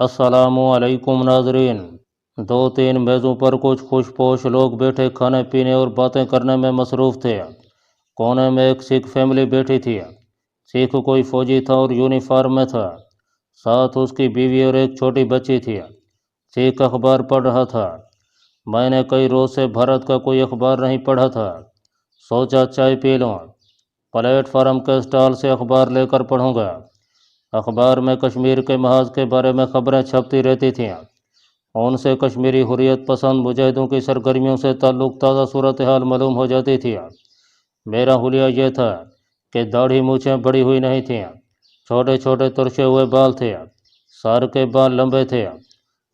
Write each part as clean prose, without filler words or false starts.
अस्सलामु अलैकुम नाजरीन। दो तीन मेज़ों पर कुछ खुशपोश लोग बैठे खाने पीने और बातें करने में मसरूफ़ थे। कोने में एक सिख फैमिली बैठी थी। सिख कोई फौजी था और यूनिफॉर्म में था। साथ उसकी बीवी और एक छोटी बच्ची थी। सिख अखबार पढ़ रहा था। मैंने कई रोज़ से भारत का कोई अखबार नहीं पढ़ा था। सोचा चाय पी लूँ। प्लेटफार्म के स्टॉल से अखबार लेकर पढ़ूँगा। अखबार में कश्मीर के महाज के बारे में खबरें छपती रहती थीं। उनसे कश्मीरी हुर्रियत पसंद मुजाहिदों की सरगर्मियों से ताल्लुक़ ताज़ा सूरत हाल मालूम हो जाती थी। मेरा हुलिया यह था कि दाढ़ी मूछें बड़ी हुई नहीं थीं। छोटे छोटे तुरशे हुए बाल थे। सर के बाल लंबे थे,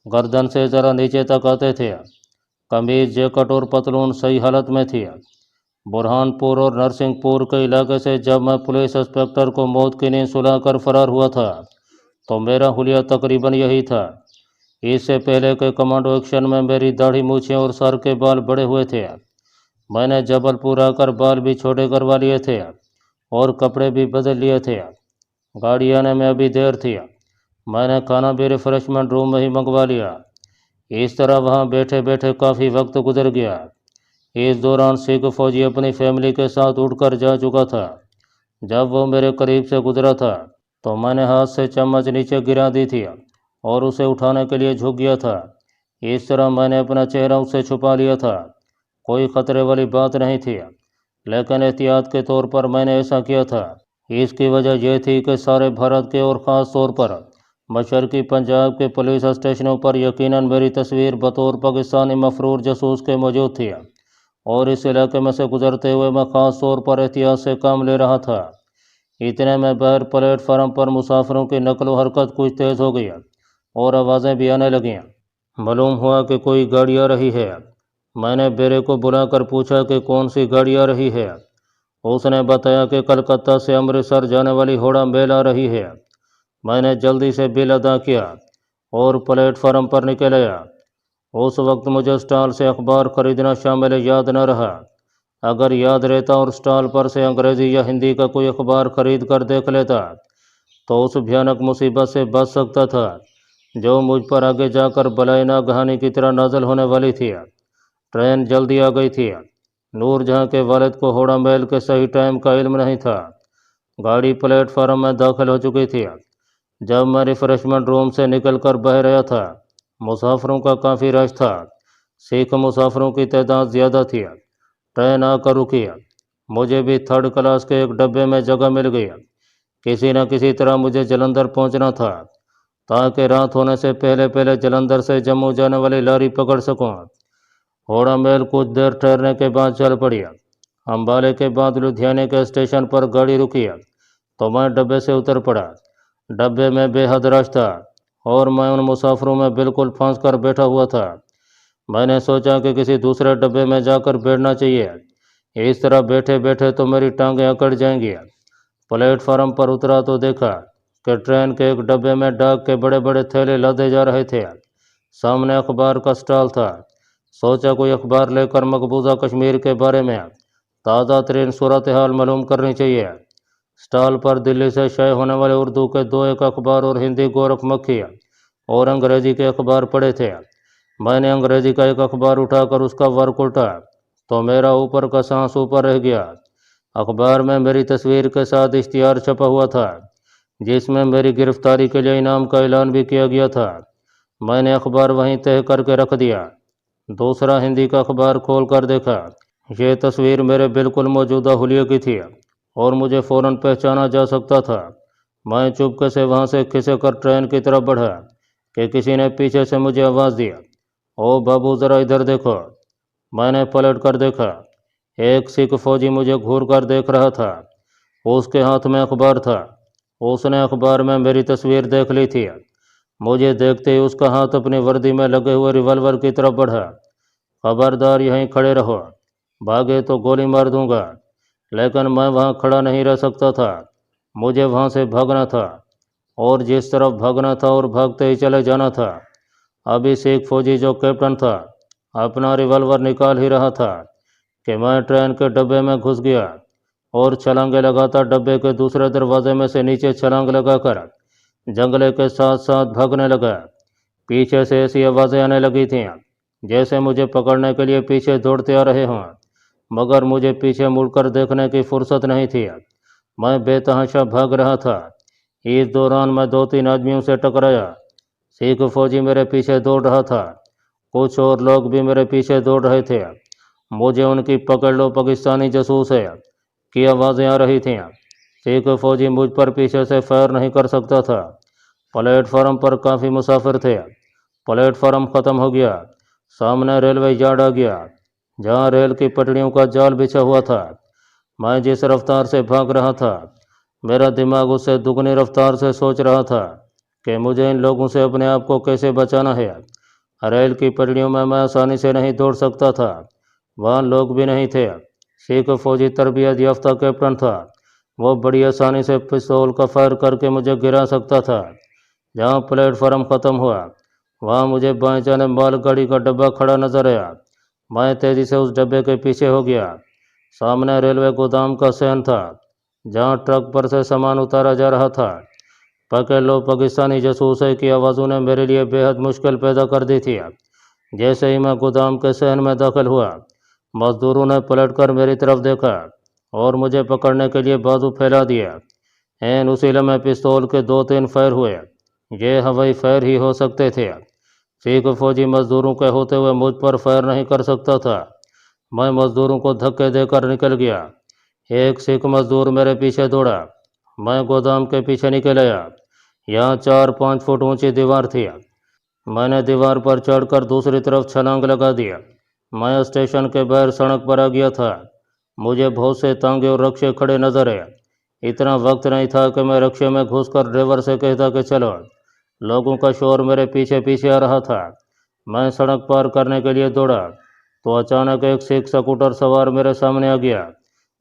गर्दन से ज़रा नीचे तक आते थे। कमीज, जैकेट और पतलून सही हालत में थी। बुरहानपुर और नरसिंहपुर के इलाके से जब मैं पुलिस इंस्पेक्टर को मौत की नींद सुलाकर फरार हुआ था तो मेरा हुलिया तकरीबन यही था। इससे पहले के कमांडो एक्शन में मेरी दाढ़ी मूछें और सर के बाल बड़े हुए थे। मैंने जबलपुर आकर बाल भी छोटे करवा लिए थे और कपड़े भी बदल लिए थे। गाड़ी आने में अभी देर थी। मैंने खाना भी रिफ्रेशमेंट रूम में ही मंगवा लिया। इस तरह वहाँ बैठे बैठे काफ़ी वक्त गुजर गया। इस दौरान सिख फौजी अपनी फैमिली के साथ उठकर जा चुका था। जब वो मेरे करीब से गुजरा था तो मैंने हाथ से चम्मच नीचे गिरा दी थी और उसे उठाने के लिए झुक गया था। इस तरह मैंने अपना चेहरा उससे छुपा लिया था। कोई ख़तरे वाली बात नहीं थी, लेकिन एहतियात के तौर पर मैंने ऐसा किया था। इसकी वजह यह थी कि सारे भारत के और ख़ास तौर पर मशरक़ी पंजाब के पुलिस स्टेशनों पर यकीनन मेरी तस्वीर बतौर पाकिस्तानी मफरूर जासूस के मौजूद थी और इस इलाके में से गुजरते हुए मैं ख़ास तौर पर एहतियात से काम ले रहा था। इतने में बाहर प्लेटफार्म पर मुसाफिरों की नकलो हरकत कुछ तेज़ हो गई और आवाज़ें भी आने लगीं। मालूम हुआ कि कोई गाड़ी आ रही है। मैंने बेरे को बुलाकर पूछा कि कौन सी गाड़ी आ रही है। उसने बताया कि कलकत्ता से अमृतसर जाने वाली होड़ा मेल आ रही है। मैंने जल्दी से बिल अदा किया और प्लेटफार्म पर निकल आया। उस वक्त मुझे स्टॉल से अखबार खरीदना शामिल याद न रहा। अगर याद रहता और स्टॉल पर से अंग्रेज़ी या हिंदी का कोई अखबार खरीद कर देख लेता तो उस भयानक मुसीबत से बच सकता था जो मुझ पर आगे जाकर बलाए नागहानी की तरह नाज़िल होने वाली थी। ट्रेन जल्दी आ गई थी। नूरजहाँ के वालिद को होड़ा मेल के सही टाइम का इल्म नहीं था। गाड़ी प्लेटफार्म में दाखिल हो चुकी थी। जब मैं रिफ्रेशमेंट रूम से निकलकर बह रहा था, मुसाफिरों का काफ़ी रश था। सिख मुसाफिरों की तादाद ज़्यादा थी। ट्रेन आकर रुकी। मुझे भी थर्ड क्लास के एक डब्बे में जगह मिल गई। किसी न किसी तरह मुझे जलंधर पहुंचना था ताकि रात होने से पहले पहले जलंधर से जम्मू जाने वाली लारी पकड़ सकूं। होड़ा मेल कुछ देर ठहरने के बाद चल पड़ी। अम्बाले के बाद लुधियाने के स्टेशन पर गाड़ी रुकी तो मैं डब्बे से उतर पड़ा। डब्बे में बेहद रश था और मैं उन मुसाफिरों में बिल्कुल फंस कर बैठा हुआ था। मैंने सोचा कि किसी दूसरे डब्बे में जाकर बैठना चाहिए। इस तरह बैठे बैठे तो मेरी टांगें अकड़ जाएंगी। प्लेटफार्म पर उतरा तो देखा कि ट्रेन के एक डब्बे में डाक के बड़े बड़े थैले लादे जा रहे थे। सामने अखबार का स्टॉल था। सोचा कोई अखबार लेकर मकबूजा कश्मीर के बारे में ताज़ा तरीन सूरत हाल मालूम करनी चाहिए। स्टॉल पर दिल्ली से शाये होने वाले उर्दू के दो एक अखबार और हिंदी गोरखमक्खी और अंग्रेज़ी के अखबार पढ़े थे। मैंने अंग्रेज़ी का एक अखबार उठाकर उसका वर्क उल्टा तो मेरा ऊपर का सांस ऊपर रह गया। अखबार में मेरी तस्वीर के साथ इश्तिहार छपा हुआ था जिसमें मेरी गिरफ्तारी के लिए इनाम का ऐलान भी किया गया था। मैंने अखबार वहीं तय करके रख दिया। दूसरा हिंदी का अखबार खोल कर देखा। ये तस्वीर मेरे बिल्कुल मौजूदा हुलिये की थी और मुझे फ़ौरन पहचाना जा सकता था। मैं चुपके से वहाँ से खिसक कर ट्रेन की तरफ बढ़ा कि किसी ने पीछे से मुझे आवाज़ दी, ओ बाबू ज़रा इधर देखो। मैंने पलट कर देखा। एक सिख फौजी मुझे घूर कर देख रहा था। उसके हाथ में अखबार था। उसने अखबार में मेरी तस्वीर देख ली थी। मुझे देखते ही उसका हाथ अपनी वर्दी में लगे हुए रिवॉल्वर की तरफ बढ़ा। खबरदार यहीं खड़े रहो, भागे तो गोली मार दूंगा। लेकिन मैं वहाँ खड़ा नहीं रह सकता था। मुझे वहाँ से भागना था और जिस तरफ भागना था और भागते ही चले जाना था। अभी सिख फौजी जो कैप्टन था अपना रिवॉल्वर निकाल ही रहा था कि मैं ट्रेन के डब्बे में घुस गया और छलांगे लगातार डब्बे के दूसरे दरवाजे में से नीचे छलांग लगाकर जंगले के साथ साथ भागने लगा। پیچھے سے ایسی آوازیں آنے لگی تھیں جیسے مجھے پکڑنے کے لیے پیچھے دوڑتے آ رہے ہوں، مگر مجھے پیچھے مڑ کر دیکھنے کی فرصت نہیں تھی۔ میں بے تحاشا بھاگ رہا تھا۔ اس دوران میں 2-3 آدمیوں سے ٹکرایا۔ سکھ فوجی میرے پیچھے دوڑ رہا تھا، کچھ اور لوگ بھی میرے پیچھے دوڑ رہے تھے۔ مجھے ان کی "پکڑ لو پاکستانی جاسوس ہے" کی آوازیں آ رہی تھیں۔ سکھ فوجی مجھ پر پیچھے سے فائر نہیں کر سکتا تھا۔ پلیٹ فارم پر کافی مسافر تھے۔ پلیٹ فارم ختم ہو گیا، سامنے ریلوے یارڈ آ گیا، جہاں ریل کی پٹڑیوں کا جال بچھا ہوا تھا۔ میں جس رفتار سے بھاگ رہا تھا، میرا دماغ اس سے دگنی رفتار سے سوچ رہا تھا کہ مجھے ان لوگوں سے اپنے آپ کو کیسے بچانا ہے۔ ریل کی پٹڑیوں میں آسانی سے نہیں دوڑ سکتا تھا، وہاں لوگ بھی نہیں تھے۔ سکھ فوجی تربیت یافتہ کیپٹن تھا، وہ بڑی آسانی سے پستول کا فائر کر کے مجھے گرا سکتا تھا۔ جہاں پلیٹ فارم ختم ہوا، وہاں مجھے بائیں جانب مال گاڑی کا ڈبہ کھڑا نظر آیا۔ میں تیزی سے اس ڈبے کے پیچھے ہو گیا۔ سامنے ریلوے گودام کا صحن تھا، جہاں ٹرک پر سے سامان اتارا جا رہا تھا۔ "پکڑ لو پاکستانی جاسوس ہے" کی آوازوں نے میرے لیے بے حد مشکل پیدا کر دی تھی۔ جیسے ہی میں گودام کے صحن میں داخل ہوا، مزدوروں نے پلٹ کر میری طرف دیکھا اور مجھے پکڑنے کے لیے بازو پھیلا دیا۔ اسی لمحے پستول کے 2-3 فائر ہوئے۔ یہ ہوائی فائر ہی ہو سکتے تھے۔ سکھ فوجی مزدوروں کے ہوتے ہوئے مجھ پر فائر نہیں کر سکتا تھا۔ میں مزدوروں کو دھکے دے کر نکل گیا۔ ایک سکھ مزدور میرے پیچھے دوڑا۔ میں گودام کے پیچھے نکل آیا۔ یہاں 4-5 فٹ اونچی دیوار تھی۔ میں نے دیوار پر چڑھ کر دوسری طرف چھلانگ لگا دیا۔ میں اسٹیشن کے باہر سڑک پر آ گیا تھا۔ مجھے بہت سے تانگے اور رکشے کھڑے نظر آئے۔ اتنا وقت نہیں تھا کہ میں رکشے میں گھس کر ڈرائیور سے کہتا کہ چلو۔ لوگوں کا شور میرے پیچھے پیچھے آ رہا تھا۔ میں سڑک پار کرنے کے لیے دوڑا تو اچانک ایک سکھ سکوٹر سوار میرے سامنے آ گیا۔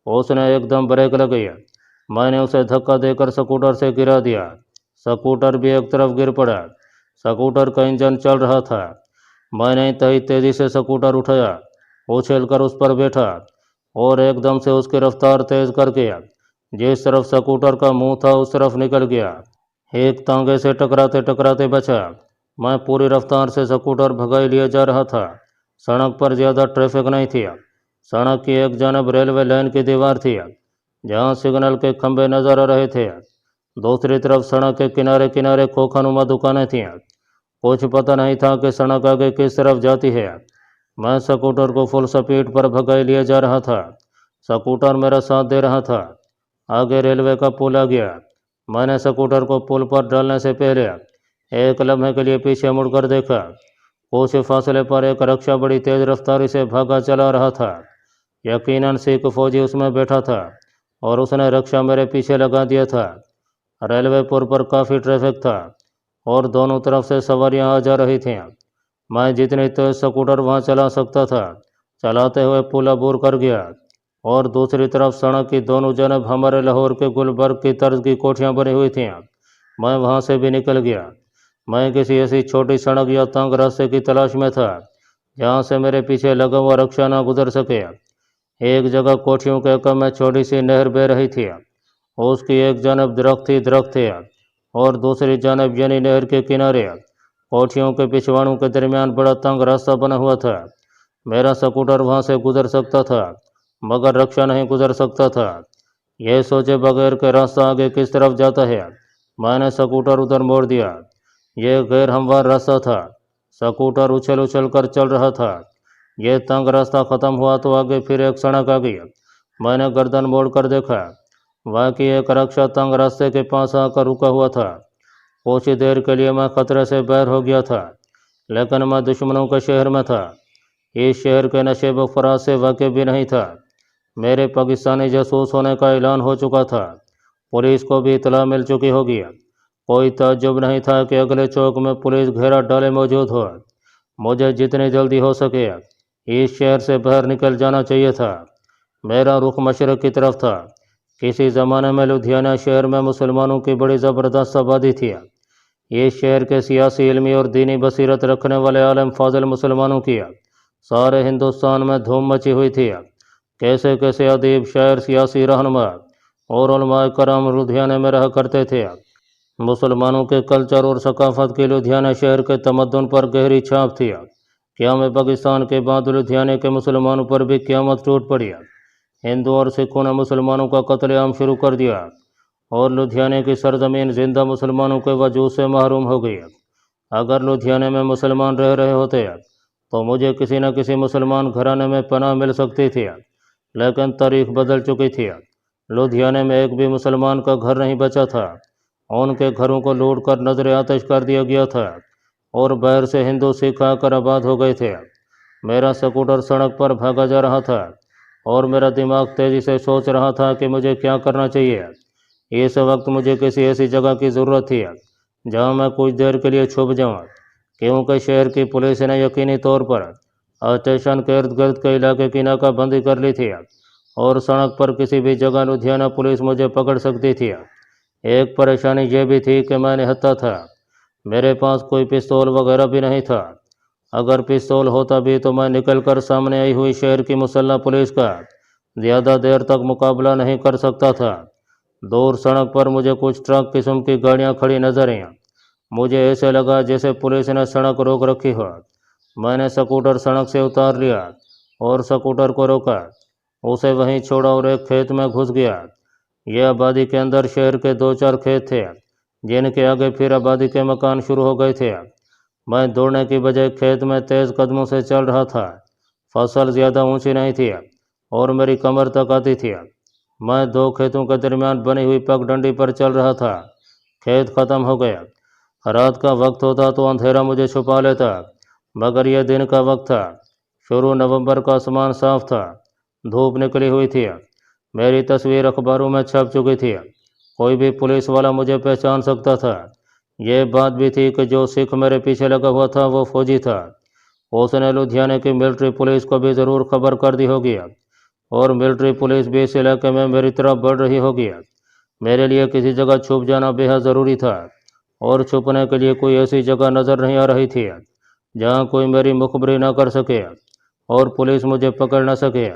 اس نے ایک دم بریک لگائی۔ میں نے اسے دھکا دے کر سکوٹر سے گرا دیا۔ سکوٹر بھی ایک طرف گر پڑا۔ سکوٹر کا انجن چل رہا تھا۔ میں نے انتہائی تیزی سے سکوٹر اٹھایا، اچھل کر اس پر بیٹھا اور ایک دم سے اس کی رفتار تیز کر کے جس طرف سکوٹر کا منہ تھا اس طرف نکل گیا۔ ایک تانگے سے ٹکراتے ٹکراتے بچا۔ میں پوری رفتار سے سکوٹر بھگائے لیے جا رہا تھا۔ سڑک پر زیادہ ٹریفک نہیں تھی۔ سڑک کی ایک جانب ریلوے لائن کی دیوار تھی، جہاں سگنل کے کھمبے نظر آ رہے تھے۔ دوسری طرف سڑک کے کنارے کنارے کھوکھا نما دکانیں تھیں۔ کچھ پتہ نہیں تھا کہ سڑک آگے کس طرف جاتی ہے۔ میں سکوٹر کو فل سپیڈ پر بھگائے لیے جا رہا تھا۔ سکوٹر میرا ساتھ دے رہا تھا۔ آگے ریلوے کا پل آ گیا۔ میں نے سکوٹر کو پل پر ڈالنے سے پہلے ایک لمحے کے لیے پیچھے مڑ کر دیکھا۔ کچھ فاصلے پر ایک رکشا بڑی تیز رفتاری سے بھاگا چلا رہا تھا۔ یقیناً سکھ فوجی اس میں بیٹھا تھا اور اس نے رکشا میرے پیچھے لگا دیا تھا۔ ریلوے پل پر کافی ٹریفک تھا اور دونوں طرف سے سواریاں آ جا رہی تھیں۔ میں جتنی تیز سکوٹر وہاں چلا سکتا تھا چلاتے ہوئے پل عبور کر گیا اور دوسری طرف سڑک کی دونوں جانب ہمارے لاہور کے گلبرگ کی طرز کی کوٹھیاں بنی ہوئی تھیں۔ میں وہاں سے بھی نکل گیا۔ میں کسی ایسی چھوٹی سڑک یا تنگ راستے کی تلاش میں تھا جہاں سے میرے پیچھے لگا ہوا رکشا نہ گزر سکے۔ ایک جگہ کوٹھیوں کے کم میں چھوٹی سی نہر بہہ رہی تھی۔ اس کی ایک جانب درخت تھے اور دوسری جانب یعنی نہر کے کنارے کوٹھیوں کے پچھواڑوں کے درمیان بڑا تنگ راستہ بنا ہوا تھا۔ میرا سکوٹر وہاں سے گزر سکتا تھا مگر رکشا نہیں گزر سکتا تھا۔ یہ سوچے بغیر کہ راستہ آگے کس طرف جاتا ہے، میں نے سکوٹر ادھر موڑ دیا۔ یہ غیر ہموار راستہ تھا۔ سکوٹر اچھل اچھل کر چل رہا تھا۔ یہ تنگ راستہ ختم ہوا تو آگے پھر ایک سڑک آ گئی۔ میں نے گردن موڑ کر دیکھا، واقعی ایک رکشا تنگ راستے کے پاس آ کر رکا ہوا تھا۔ کچھ دیر کے لیے میں خطرے سے باہر ہو گیا تھا، لیکن میں دشمنوں کے شہر میں تھا۔ اس شہر کے نشیب و فراز سے واقف بھی نہیں تھا۔ میرے پاکستانی جاسوس ہونے کا اعلان ہو چکا تھا۔ پولیس کو بھی اطلاع مل چکی ہوگی۔ کوئی تعجب نہیں تھا کہ اگلے چوک میں پولیس گھیرا ڈالے موجود ہو۔ مجھے جتنی جلدی ہو سکے اس شہر سے باہر نکل جانا چاہیے تھا۔ میرا رخ مشرق کی طرف تھا۔ کسی زمانے میں لدھیانہ شہر میں مسلمانوں کی بڑی زبردست آبادی تھی۔ اس شہر کے سیاسی، علمی اور دینی بصیرت رکھنے والے عالم فاضل مسلمانوں کی سارے ہندوستان میں دھوم مچی ہوئی تھی۔ کیسے کیسے ادیب، شاعر، سیاسی رہنما اور علماء کرام لدھیانے میں رہا کرتے تھے۔ مسلمانوں کے کلچر اور ثقافت کی لدھیانہ شہر کے تمدن پر گہری چھاپ تھی۔ قیام پاکستان کے بعد لدھیانہ کے مسلمانوں پر بھی قیامت ٹوٹ پڑی۔ ہندو اور سکھوں نے مسلمانوں کا قتل عام شروع کر دیا اور لدھیانہ کی سرزمین زندہ مسلمانوں کے وجود سے محروم ہو گئی۔ اگر لدھیانہ میں مسلمان رہ رہے ہوتے تو مجھے کسی نہ کسی مسلمان گھرانے میں پناہ مل سکتی تھی، لیکن تاریخ بدل چکی تھی۔ لدھیانہ میں ایک بھی مسلمان کا گھر نہیں بچا تھا، ان کے گھروں کو لوٹ کر نظر آتش کر دیا گیا تھا اور باہر سے ہندو سکھ آ کر آباد ہو گئے تھے۔ میرا سکوٹر سڑک پر بھاگا جا رہا تھا اور میرا دماغ تیزی سے سوچ رہا تھا کہ مجھے کیا کرنا چاہیے۔ اس وقت مجھے کسی ایسی جگہ کی ضرورت تھی جہاں میں کچھ دیر کے لیے چھپ جاؤں، کیونکہ شہر کی پولیس نے یقینی طور پر اسٹیشن کے ارد گرد کے علاقے کی ناکہ بندی کر لی تھی اور سڑک پر کسی بھی جگہ لدھیانہ پولیس مجھے پکڑ سکتی تھی۔ ایک پریشانی یہ بھی تھی کہ میں نہتا تھا، میرے پاس کوئی پستول وغیرہ بھی نہیں تھا۔ اگر پستول ہوتا بھی تو میں نکل کر سامنے آئی ہوئی شہر کی مسلح پولیس کا زیادہ دیر تک مقابلہ نہیں کر سکتا تھا۔ دور سڑک پر مجھے کچھ ٹرک قسم کی گاڑیاں کھڑی نظر آئیں۔ مجھے ایسے لگا جیسے پولیس نے سڑک روک رکھی ہو۔ میں نے سکوٹر سڑک سے اتار لیا اور سکوٹر کو روکا، اسے وہیں چھوڑا اور ایک کھیت میں گھس گیا۔ یہ آبادی کے اندر شہر کے 2-4 کھیت تھے، جن کے آگے پھر آبادی کے مکان شروع ہو گئے تھے۔ میں دوڑنے کی بجائے کھیت میں تیز قدموں سے چل رہا تھا۔ فصل زیادہ اونچی نہیں تھی اور میری کمر تک آتی تھی۔ میں 2 کھیتوں کے درمیان بنی ہوئی پگ ڈنڈی پر چل رہا تھا۔ کھیت ختم ہو گیا۔ رات کا وقت ہوتا تو اندھیرا مجھے چھپا لیتا، مگر یہ دن کا وقت تھا۔ شروع نومبر کا آسمان صاف تھا، دھوپ نکلی ہوئی تھی، میری تصویر اخباروں میں چھپ چکی تھی، کوئی بھی پولیس والا مجھے پہچان سکتا تھا۔ یہ بات بھی تھی کہ جو سکھ میرے پیچھے لگا ہوا تھا وہ فوجی تھا، اس نے لدھیانہ کی ملٹری پولیس کو بھی ضرور خبر کر دی ہوگی اور ملٹری پولیس بھی اس علاقے میں میری طرف بڑھ رہی ہوگی۔ میرے لیے کسی جگہ چھپ جانا بے حد ضروری تھا اور چھپنے کے لیے کوئی ایسی جگہ نظر نہیں آ رہی تھی جہاں کوئی میری مخبری نہ کر سکے اور پولیس مجھے پکڑ نہ سکے۔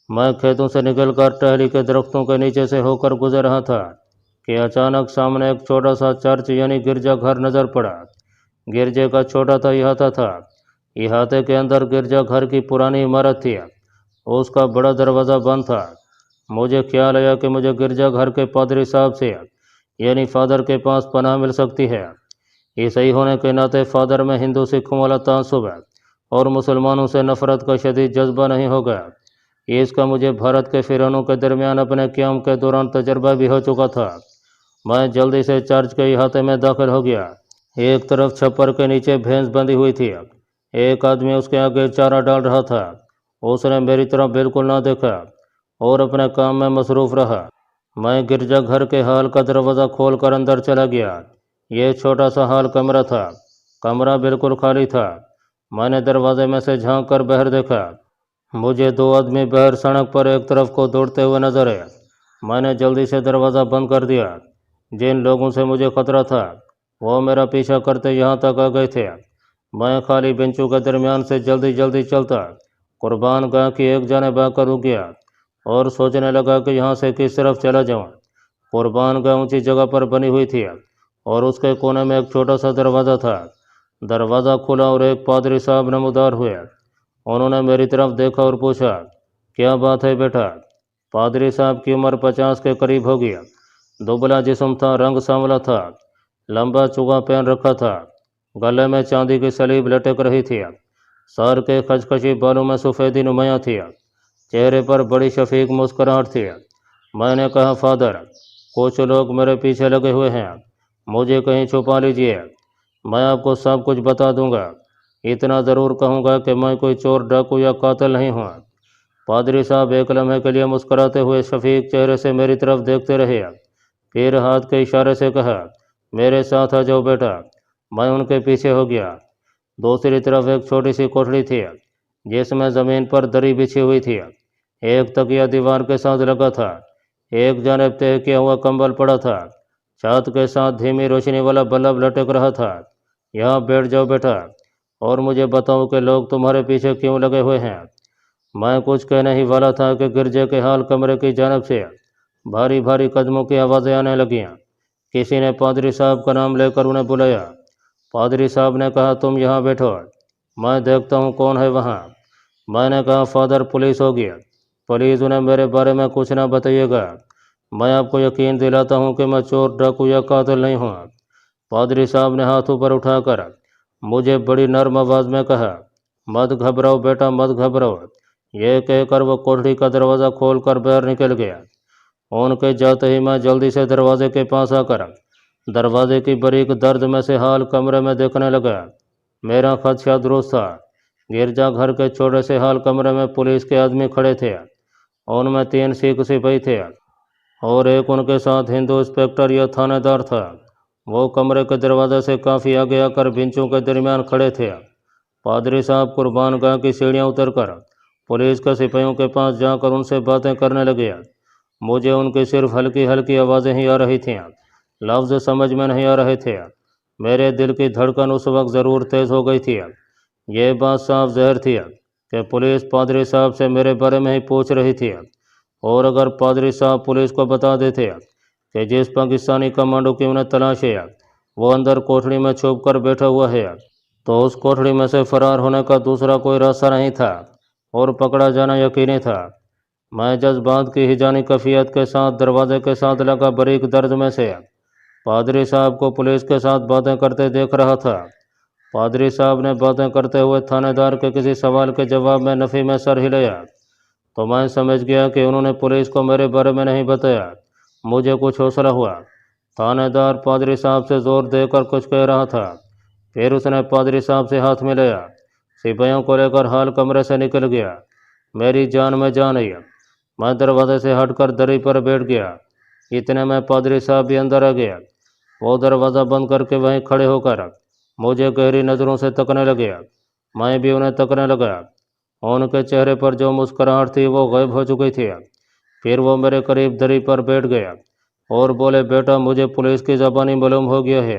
میں کھیتوں سے نکل کر ٹہلی کے درختوں کے نیچے سے ہو کر گزر رہا تھا کہ اچانک سامنے ایک چھوٹا سا چرچ یعنی گرجا گھر نظر پڑا۔ گرجے کا چھوٹا سا احاطہ تھا، احاطے کے اندر گرجا گھر کی پرانی عمارت تھی، اس کا بڑا دروازہ بند تھا۔ مجھے خیال آیا کہ مجھے گرجا گھر کے پادری صاحب سے یعنی فادر کے پاس پناہ مل سکتی ہے۔ عیسائی ہونے کے ناطے فادر میں ہندو سکھوں والا تعصب اور مسلمانوں سے نفرت کا شدید جذبہ نہیں ہوگا۔ اس کا مجھے بھارت کے فرعونوں کے درمیان اپنے قیام کے دوران تجربہ بھی ہو چکا تھا۔ میں جلدی سے چرچ کے احاطے میں داخل ہو گیا۔ ایک طرف چھپر کے نیچے بھینس بندھی ہوئی تھی، ایک آدمی اس کے آگے چارہ ڈال رہا تھا۔ اس نے میری طرف بالکل نہ دیکھا اور اپنے کام میں مصروف رہا۔ میں گرجا گھر کے ہال کا دروازہ کھول کر اندر چلا گیا۔ یہ چھوٹا سا ہال کمرہ تھا، کمرہ بالکل خالی تھا۔ میں نے دروازے میں سے جھانک کر باہر دیکھا، مجھے 2 آدمی باہر سڑک پر ایک طرف کو دوڑتے ہوئے نظر آئے۔ میں نے جلدی سے دروازہ بند کر دیا۔ جن لوگوں سے مجھے خطرہ تھا وہ میرا پیچھا کرتے یہاں تک آ گئے تھے۔ میں خالی بینچوں کے درمیان سے جلدی جلدی چلتا قربان گاہ کی ایک جانب آ کر رک گیا اور سوچنے لگا کہ یہاں سے کس طرف چلا جاؤں۔ قربان گاہ اونچی جگہ پر بنی ہوئی تھی اور اس کے کونے میں ایک چھوٹا سا دروازہ تھا۔ دروازہ کھلا اور ایک پادری صاحب نمودار ہوئے۔ انہوں نے میری طرف دیکھا اور پوچھا، کیا بات ہے بیٹا؟ پادری صاحب کی عمر 50 کے قریب ہوگی، دبلا جسم تھا، رنگ سانولا تھا، لمبا چوگا پہن رکھا تھا، گلے میں چاندی کی سلیب لٹک رہی تھی، سر کے کھچکھچی بالوں میں سفیدی نمایاں تھی، چہرے پر بڑی شفیق مسکراہٹ تھی۔ میں نے کہا، فادر، کچھ لوگ میرے پیچھے لگے ہوئے ہیں، مجھے کہیں چھپا لیجیے، میں آپ کو سب کچھ بتا دوں گا، اتنا ضرور کہوں گا کہ میں کوئی چور ڈاکو یا قاتل نہیں ہوں۔ پادری صاحب ایک لمحے کے لیے مسکراتے ہوئے شفیق چہرے سے میری طرف دیکھتے رہے، پھر ہاتھ کے اشارے سے کہا، میرے ساتھ آ جاؤ بیٹا۔ میں ان کے پیچھے ہو گیا۔ دوسری طرف ایک چھوٹی سی کوٹھڑی تھی جس میں زمین پر دری بچھی ہوئی تھی، ایک تکیہ دیوار کے ساتھ لگا تھا، ایک جانب تہہ کیا ہوا کمبل پڑا تھا، چھت کے ساتھ دھیمی روشنی والا بلب لٹک رہا تھا۔ یہاں بیٹھ جاؤ بیٹا اور مجھے بتاؤ کہ لوگ تمہارے پیچھے کیوں لگے ہوئے ہیں۔ میں کچھ کہنے ہی والا تھا کہ گرجے کے ہال کمرے کی جانب سے بھاری بھاری قدموں کی آوازیں آنے لگیں۔ किसी ने पादरी साहब का नाम लेकर उन्हें बुलाया। पादरी साहब ने कहा, तुम यहाँ बैठो, मैं देखता हूँ कौन है वहाँ। मैंने कहा, फादर पुलिस होगी, प्लीज़ उन्हें मेरे बारे में कुछ ना बताइएगा। मैं आपको यकीन दिलाता हूँ कि मैं चोर, डाकू या कातिल नहीं हूँ। पादरी साहब ने हाथ ऊपर उठाकर मुझे बड़ी नरम आवाज़ में कहा, मत घबराओ बेटा, मत घबराओ। यह कहकर वो कोठरी का दरवाज़ा खोलकर बाहर निकल गया। उनके जाते ही मैं जल्दी से दरवाजे के पास आकर दरवाजे की बारीक दर्द में से हाल कमरे में देखने लगा। मेरा खदशा दुरुस्त था। गिरजा घर के छोटे से हाल कमरे में पुलिस के आदमी खड़े थे। उनमें 3 सिख सिपाही थे और एक उनके साथ हिंदू इंस्पेक्टर या थानेदार था। वो कमरे के दरवाजे से काफ़ी आगे आकर बेंचों के दरमियान खड़े थे। पादरी साहब कुर्बान गाह की सीढ़ियाँ उतरकर पुलिस के सिपाहियों के पास जाकर उनसे बातें करने लगे। मुझे उनकी सिर्फ हल्की हल्की आवाज़ें ही आ रही थीं, लफ्ज़ समझ में नहीं आ रहे थे। मेरे दिल की धड़कन उस वक्त ज़रूर तेज़ हो गई थी। ये बात साफ ज़ाहिर थी कि पुलिस पादरी साहब से मेरे बारे में ही पूछ रही थी, और अगर पादरी साहब पुलिस को बता देते कि जिस पाकिस्तानी कमांडो की उन्हें तलाश है वो अंदर कोठड़ी में छुप कर बैठा हुआ है, तो उस कोठड़ी में से फरार होने का दूसरा कोई रास्ता नहीं था और पकड़ा जाना यकीनी था। मैं जज्बात की हिजानी कफियत के साथ दरवाजे के साथ लगा बारीक दर्द में से पादरी साहब को पुलिस के साथ बातें करते देख रहा था। पादरी साहब ने बातें करते हुए थानेदार के किसी सवाल के जवाब में नफ़ी में सर हिलाया, तो मैं समझ गया कि उन्होंने पुलिस को मेरे बारे में नहीं बताया। मुझे कुछ हौसला हुआ। थानेदार पादरी साहब से ज़ोर देकर कुछ कह रहा था, फिर उसने पादरी साहब से हाथ मिलाया, सिपाहियों को लेकर हाल कमरे से निकल गया। मेरी जान में जान आई। मैं दरवाजे से हटकर दरी पर बैठ गया। इतने में पादरी साहब भी अंदर आ गया। वो दरवाज़ा बंद करके वहीं खड़े होकर मुझे गहरी नज़रों से तकने लगे। मैं भी उन्हें तकने लगा। उनके चेहरे पर जो मुस्कुराहट थी वो गायब हो चुकी थी। फिर वो मेरे करीब दरी पर बैठ गया और बोले, बेटा, मुझे पुलिस की ज़बानी मालूम हो गया है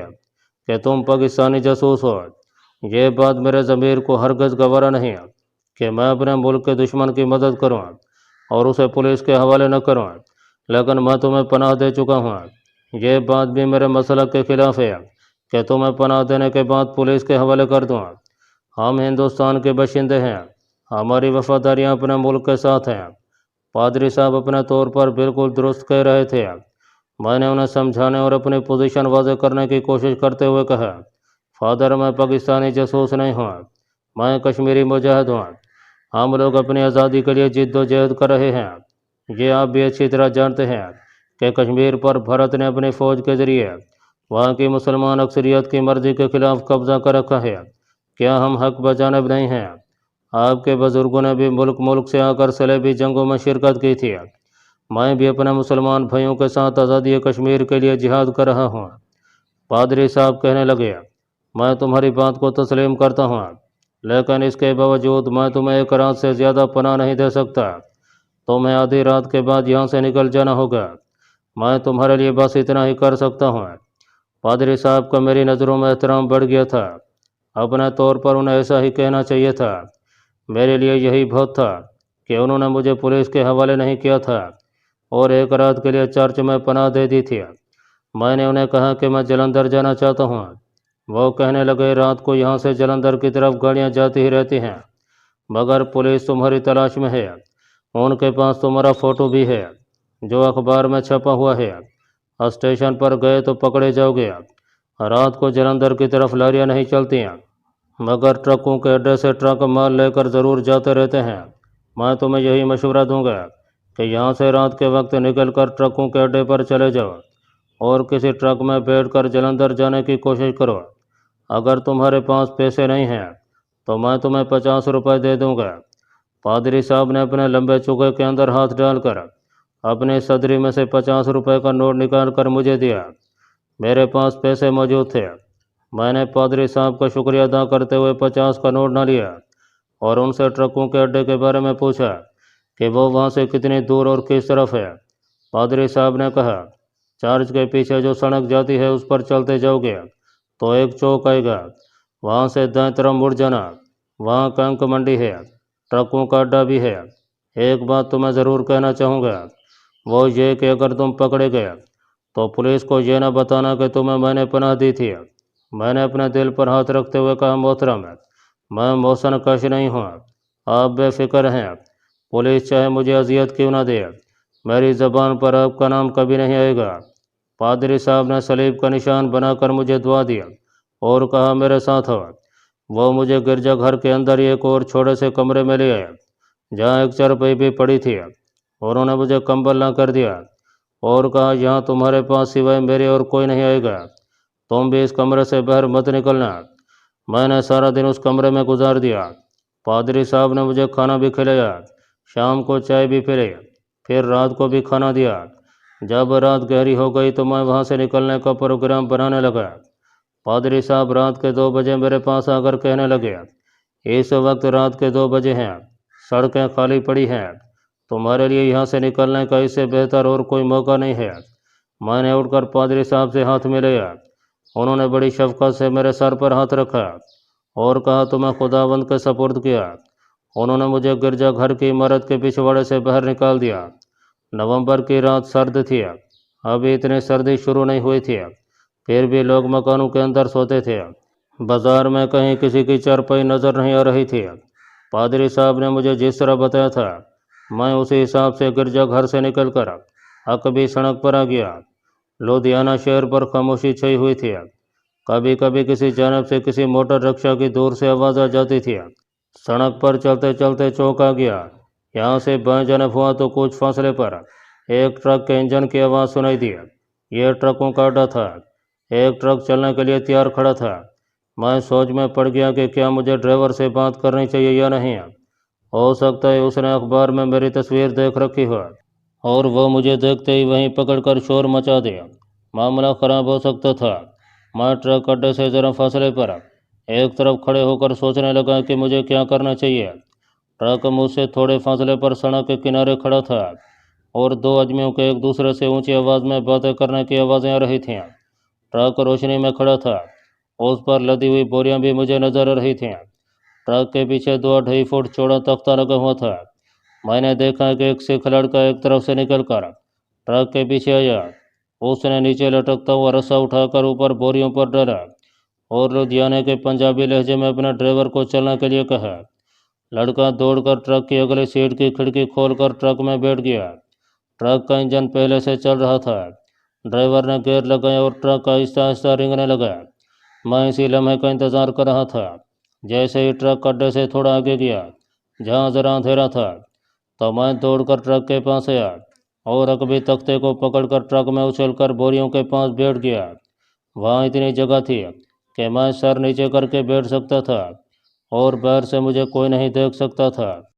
कि तुम पाकिस्तानी जासूस हो। ये बात मेरे ज़मीर को हरगिज़ गवारा नहीं कि मैं अपने मुल्क के दुश्मन की मदद करूं और उसे पुलिस के हवाले न करूं, लेकिन मैं तुम्हें पनाह दे चुका हूं। ये बात भी मेरे मसलक के खिलाफ है कि तुम्हें पनाह देने के बाद पुलिस के हवाले कर दूं। हम हिंदुस्तान के बाशिंदे हैं, हमारी वफादारियां अपने मुल्क के साथ हैं। पादरी साहब अपने तौर पर बिल्कुल दुरुस्त कह रहे थे। मैंने उन्हें समझाने और अपनी पोजीशन वाज़ेह करने की कोशिश करते हुए कहा, फादर, मैं पाकिस्तानी जासूस नहीं हूँ, मैं कश्मीरी मुजाहिद हूँ। हम लोग अपनी आज़ादी के लिए जिद्दोजहद कर रहे हैं। ये आप भी अच्छी तरह जानते हैं कि कश्मीर पर भारत ने अपनी फ़ौज के ज़रिए वहाँ की मुसलमान अक्सरियत की मर्ज़ी के ख़िलाफ़ कब्ज़ा कर रखा है। क्या हम हक बजानब नहीं हैं? आपके बुज़ुर्गों ने भी मुल्क मुल्क से आकर सलेबी जंगों में शिरकत की थी। मैं भी अपने मुसलमान भाइयों के साथ आज़ादी कश्मीर के लिए जिहाद कर रहा हूँ। पादरी साहब कहने लगे, मैं तुम्हारी बात को तस्लीम करता हूँ, लेकिन इसके बावजूद मैं तुम्हें एक रात से ज़्यादा पनाह नहीं दे सकता। तुम्हें आधी रात के बाद यहाँ से निकल जाना होगा। मैं तुम्हारे लिए बस इतना ही कर सकता हूँ। पादरी साहब का मेरी नज़रों में एहतराम बढ़ गया था। अपने तौर पर उन्हें ऐसा ही कहना चाहिए था। मेरे लिए यही बहुत था कि उन्होंने मुझे पुलिस के हवाले नहीं किया था और एक रात के लिए चर्च में पनाह दे दी थी। मैंने उन्हें कहा कि मैं जलंधर जाना चाहता हूँ। वो कहने लगे, रात को यहाँ से जलंधर की तरफ गाड़ियाँ जाती ही रहती हैं, मगर पुलिस तुम्हारी तलाश में है। उनके पास तुम्हारा फ़ोटो भी है जो अखबार में छपा हुआ है। स्टेशन पर गए तो पकड़े जाओगे। रात को जलंधर की तरफ लारियाँ नहीं चलती हैं, मगर ट्रकों के अड्डे से ट्रक माल लेकर ज़रूर जाते रहते हैं। मैं तुम्हें यही मशवरा दूंगा कि यहाँ से रात के वक्त निकलकर ट्रकों के अड्डे पर चले जाओ और किसी ट्रक में बैठकर जलंधर जाने की कोशिश करो। अगर तुम्हारे पास पैसे नहीं हैं तो मैं तुम्हें 50 रुपये दे दूंगा। पादरी साहब ने अपने लंबे चुके के अंदर हाथ डालकर अपनी सदरी में से 50 रुपये का नोट निकाल कर मुझे दिया। मेरे पास पैसे मौजूद थे। मैंने पादरी साहब का शुक्रिया अदा करते हुए 50 का नोट न लिया और उनसे ट्रकों के अड्डे के बारे में पूछा कि वो वहाँ से कितनी दूर और किस तरफ है। पादरी साहब ने कहा, चर्च के पीछे जो सड़क जाती है उस पर चलते जाओगे तो एक चौक आएगा, वहाँ से दाएं तरफ मुड़ जाना, वहाँ कणक मंडी है, ट्रकों का अड्डा भी है। एक बात तो मैं ज़रूर कहना चाहूँगा, वो ये कि अगर तुम पकड़े गए तो पुलिस को ये न बताना कि तुम्हें मैंने पनाह दी थी। मैंने अपने दिल पर हाथ रखते हुए कहा, मोहतरम, मैं मोहसन कश नहीं हूँ, आप बेफिक्र हैं। पुलिस चाहे मुझे अजियत क्यों ना दे, मेरी ज़बान पर आपका नाम कभी नहीं आएगा। पादरी साहब ने सलीब का निशान बनाकर मुझे दुआ दिया और कहा, मेरे साथ हो। वो मुझे गिरजा घर के अंदर एक और छोटे से कमरे में ले आए, जहाँ एक चारपाई भी पड़ी थी। उन्होंने मुझे कंबल ला कर दिया और कहा, यहाँ तुम्हारे पास सिवाय मेरे और कोई नहीं आएगा, तुम भी इस कमरे से बाहर मत निकलना। मैंने सारा दिन उस कमरे में गुजार दिया। पादरी साहब ने मुझे खाना भी खिलाया, शाम को चाय भी पिलाई, फिर रात को भी खाना दिया। जब रात गहरी हो गई तो मैं वहाँ से निकलने का प्रोग्राम बनाने लगा। पादरी साहब रात के 2 बजे मेरे पास आकर कहने लगे, इस वक्त रात के 2 बजे हैं, सड़कें खाली पड़ी हैं, तुम्हारे लिए यहाँ से निकलने का इससे बेहतर और कोई मौका नहीं है। मैंने उठकर पादरी साहब से हाथ मिलाया। उन्होंने बड़ी शफकत से मेरे सर पर हाथ रखा और कहा, तुम्हें खुदावंद के सपुर्द किया। उन्होंने मुझे गिरजा घर की इमारत के पिछवाड़े से बाहर निकाल दिया। नवंबर की रात सर्द थी, अभी इतनी सर्दी शुरू नहीं हुई थी, फिर भी लोग मकानों के अंदर सोते थे। बाजार में कहीं किसी की चारपाई नज़र नहीं आ रही थी। पादरी साहब ने मुझे जिस तरह बताया था, मैं उसी हिसाब से गिरजा घर से निकलकर अकबी सड़क पर आ गया। लुधियाना शहर पर खामोशी छाई हुई थी। कभी कभी किसी जानब से किसी मोटर रिक्शा की दूर से आवाज़ आ जाती थी। सड़क पर चलते चलते चौंक आ गया। यहाँ से बाएं जानब हुआ तो कुछ फासले पर एक ट्रक के इंजन की आवाज़ सुनाई दी। यह ट्रकों का अड्डा था। एक ट्रक चलने के लिए तैयार खड़ा था। मैं सोच में पड़ गया कि क्या मुझे ड्राइवर से बात करनी चाहिए या नहीं। हो सकता है उसने अखबार में मेरी तस्वीर देख रखी हो और वह मुझे देखते ही वहीं पकड़कर शोर मचा दे। मामला ख़राब हो सकता था। मैं ट्रक अड्डे से ज़रा फासले पर एक तरफ खड़े होकर सोचने लगा कि मुझे क्या करना चाहिए। ट्रक मुझसे थोड़े फासले पर सड़क के किनारे खड़ा था और 2 आदमियों के एक दूसरे से ऊंची आवाज़ में बातें करने की आवाज़ें आ रही थीं। ट्रक रोशनी में खड़ा था, उस पर लदी हुई बोरियां भी मुझे नजर आ रही थीं। ट्रक के पीछे 2-2.5 फुट चौड़ा तख्ता लगा हुआ था। मैंने देखा कि एक सिख लड़का एक तरफ से निकलकर ट्रक के पीछे आया। उसने नीचे लटकता हुआ रस्सा उठाकर ऊपर बोरियों पर डाला और लुधियाने के पंजाबी लहजे में अपने ड्राइवर को चलने के लिए कहा। लड़का दौड़कर ट्रक की अगली सीट की खिड़की खोलकर ट्रक में बैठ गया। ट्रक का इंजन पहले से चल रहा था। ड्राइवर ने गियर लगाया और ट्रक आहिस्ता आहिस्ता रेंगने लगा। मैं इसी लम्हे का इंतज़ार कर रहा था। जैसे ही ट्रक अड्डे से थोड़ा आगे गया, जहाँ ज़रा अंधेरा था, तो मैं दौड़कर ट्रक के पास आया और अकबी तख्ते को पकड़कर ट्रक में उछलकर बोरियों के पास बैठ गया। वहाँ इतनी जगह थी कि मैं सर नीचे करके बैठ सकता था और बाहर से मुझे कोई नहीं देख सकता था।